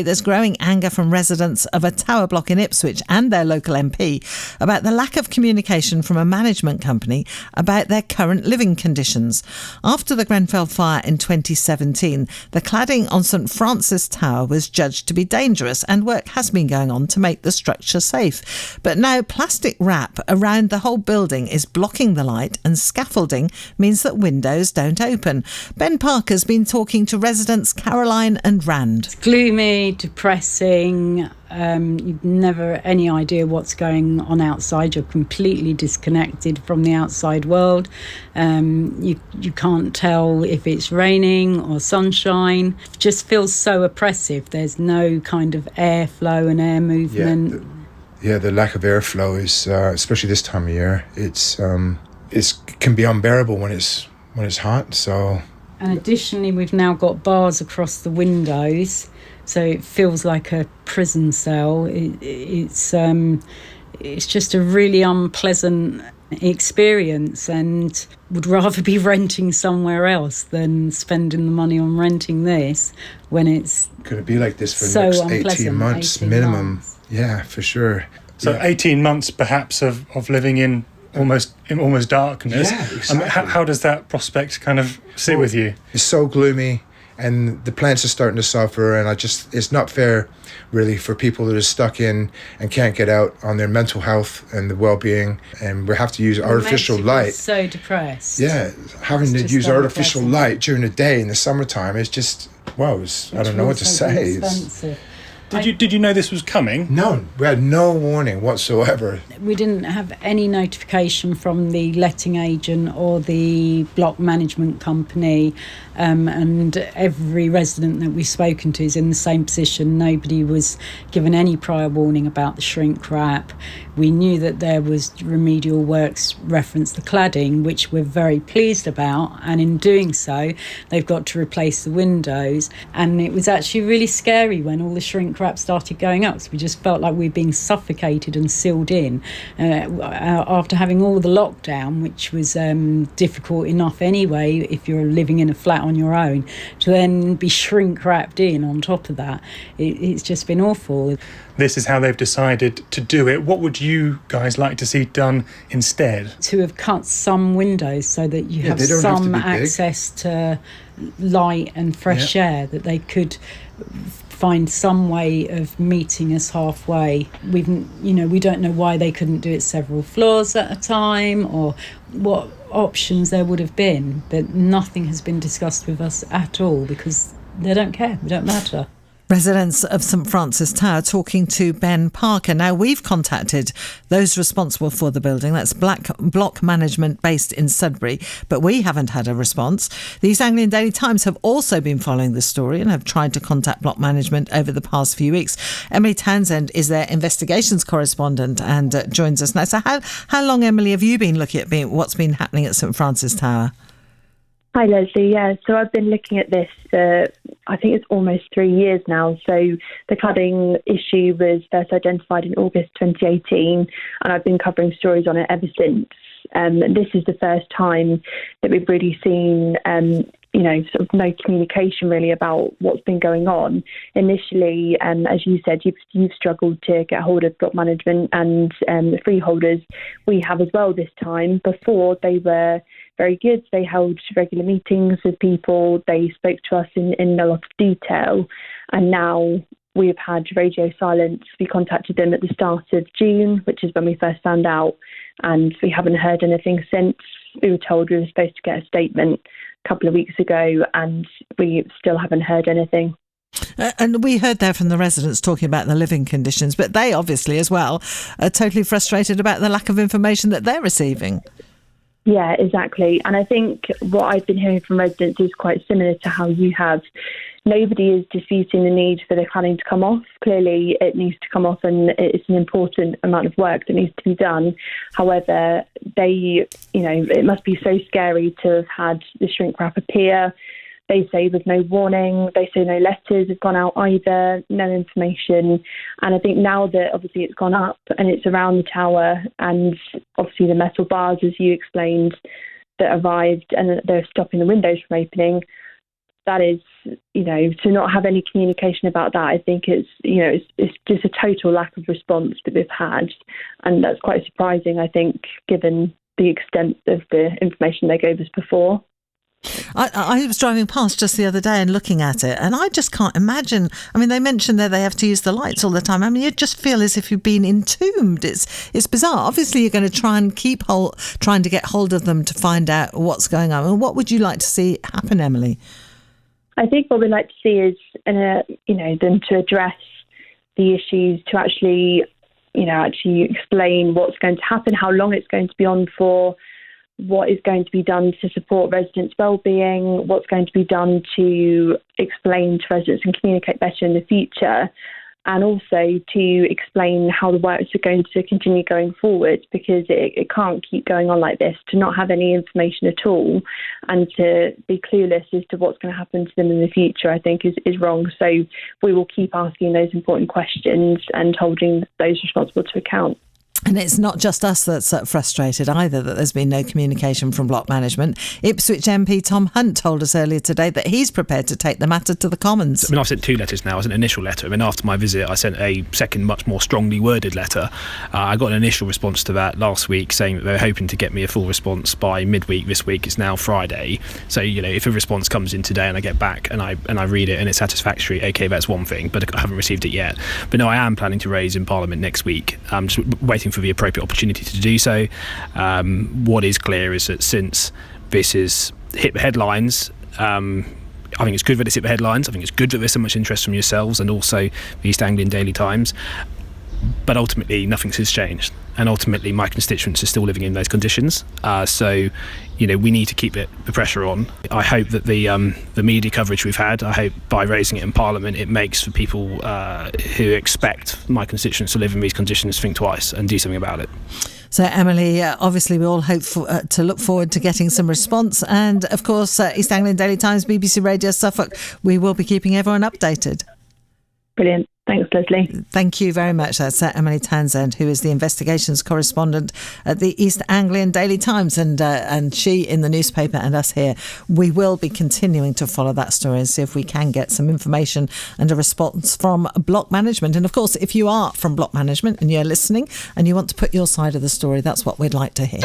There's growing anger from residents of a tower block in Ipswich and their local MP about the lack of communication from a management company about their current living conditions. After the Grenfell fire in 2017, the cladding on St Francis Tower was judged to be dangerous, and work has been going on to make the structure safe. But now plastic wrap around the whole building is blocking the light, and scaffolding means that windows don't open. Ben Parker's been talking to residents Caroline and Rand. It's gloomy, depressing. You've never any idea what's going on outside. You're completely disconnected from the outside world. You can't tell if it's raining or sunshine. It just feels so oppressive. There's no kind of airflow and air movement. Yeah, the lack of airflow is, especially this time of year, it can be unbearable when it's hot. So, and additionally, we've now got bars across the windows, so it feels like a prison cell. It's just a really unpleasant experience, and would rather be renting somewhere else than spending the money on renting this when it's going to be like this for so the next 18 months minimum. Months. Yeah, for sure. So 18 months perhaps of living in almost darkness. Yeah, exactly. How does that prospect kind of sit with you? It's so gloomy, and the plants are starting to suffer, and it's not fair really for people that are stuck in and can't get out on their mental health and the well-being, and we have to use artificial light. So depressed. Yeah, having to use artificial light during the day in the summertime is just, I don't know what to say. Expensive. Did you know this was coming? No, we had no warning whatsoever. We didn't have any notification from the letting agent or the block management company, and every resident that we've spoken to is in the same position. Nobody was given any prior warning about the shrink wrap. We knew that there was remedial works reference the cladding, which we're very pleased about, and in doing so they've got to replace the windows, and it was actually really scary when all the shrink wrap started going up. So we just felt like we were being suffocated and sealed in after having all the lockdown, which was difficult enough anyway if you're living in a flat on your own, to then be shrink wrapped in on top of that. It's just been awful. This is how they've decided to do it. What would you guys like to see done instead? To have cut some windows so that you have some access to light and fresh air, that they could find some way of meeting us halfway. We don't know why they couldn't do it several floors at a time, or what options there would have been, but nothing has been discussed with us at all because they don't care. We don't matter. Residents of St Francis Tower talking to Ben Parker. Now, we've contacted those responsible for the building. That's block management based in Sudbury, but we haven't had a response. The East Anglian Daily Times have also been following this story and have tried to contact block management over the past few weeks. Emily Townsend is their investigations correspondent and joins us now. So how long, Emily, have you been looking at what's been happening at St Francis Tower? Hi, Lesley. Yeah, so I've been looking at this, I think it's almost 3 years now. So the cladding issue was first identified in August 2018, and I've been covering stories on it ever since. This is the first time that we've really seen, sort of no communication really about what's been going on. Initially, as you said, you've struggled to get hold of block management and the freeholders. We have as well this time. Before, they were very good. They held regular meetings with people. They spoke to us in a lot of detail. And now we've had radio silence. We contacted them at the start of June, which is when we first found out, and we haven't heard anything since. We were told we were supposed to get a statement a couple of weeks ago, and we still haven't heard anything. And we heard there from the residents talking about the living conditions, but they obviously as well are totally frustrated about the lack of information that they're receiving. Yeah, exactly. And I think what I've been hearing from residents is quite similar to how you have. Nobody is disputing the need for the cladding to come off. Clearly, it needs to come off, and it's an important amount of work that needs to be done. However, it must be so scary to have had the shrink wrap appear. They say with no warning. They say no letters have gone out either, no information. And I think now that obviously it's gone up and it's around the tower, and obviously the metal bars, as you explained, that arrived and they're stopping the windows from opening, that is, to not have any communication about that, I think it's just a total lack of response that we've had. And that's quite surprising, I think, given the extent of the information they gave us before. I was driving past just the other day and looking at it, and I just can't imagine. I mean, they mentioned that they have to use the lights all the time. I mean, you just feel as if you've been entombed. It's bizarre. Obviously, you're going to try and trying to get hold of them to find out what's going on. And what would you like to see happen, Emily? I think what we'd like to see is, them to address the issues, to actually explain what's going to happen, how long it's going to be on for, what is going to be done to support residents' well-being, what's going to be done to explain to residents and communicate better in the future, and also to explain how the works are going to continue going forward, because it can't keep going on like this. To not have any information at all and to be clueless as to what's going to happen to them in the future, I think is wrong. So we will keep asking those important questions and holding those responsible to account. And it's not just us that's frustrated either that there's been no communication from block management. Ipswich MP Tom Hunt told us earlier today that he's prepared to take the matter to the Commons. I mean, I've sent 2 letters now. As an initial letter, I mean, after my visit, I sent a second, much more strongly worded letter. I got an initial response to that last week saying that they were hoping to get me a full response by midweek this week. It's now Friday. So, if a response comes in today and I get back and I read it and it's satisfactory, okay, that's one thing, but I haven't received it yet. But no, I am planning to raise in Parliament next week. I'm just waiting for the appropriate opportunity to do so. What is clear is that since this has hit the headlines, I think it's good that it's hit the headlines. I think it's good that there's so much interest from yourselves and also the East Anglian Daily Times. But ultimately, nothing has changed. And ultimately, my constituents are still living in those conditions. So, we need to keep the pressure on. I hope that the media coverage we've had, I hope by raising it in Parliament, it makes for people who expect my constituents to live in these conditions think twice and do something about it. So, Emily, obviously we all hope to look forward to getting some response. And, of course, East Anglian Daily Times, BBC Radio Suffolk, we will be keeping everyone updated. Brilliant. Thanks, Lesley. Thank you very much. That's Emily Townsend, who is the investigations correspondent at the East Anglian Daily Times, and she in the newspaper and us here. We will be continuing to follow that story and see if we can get some information and a response from block management. And of course, if you are from block management and you're listening and you want to put your side of the story, that's what we'd like to hear.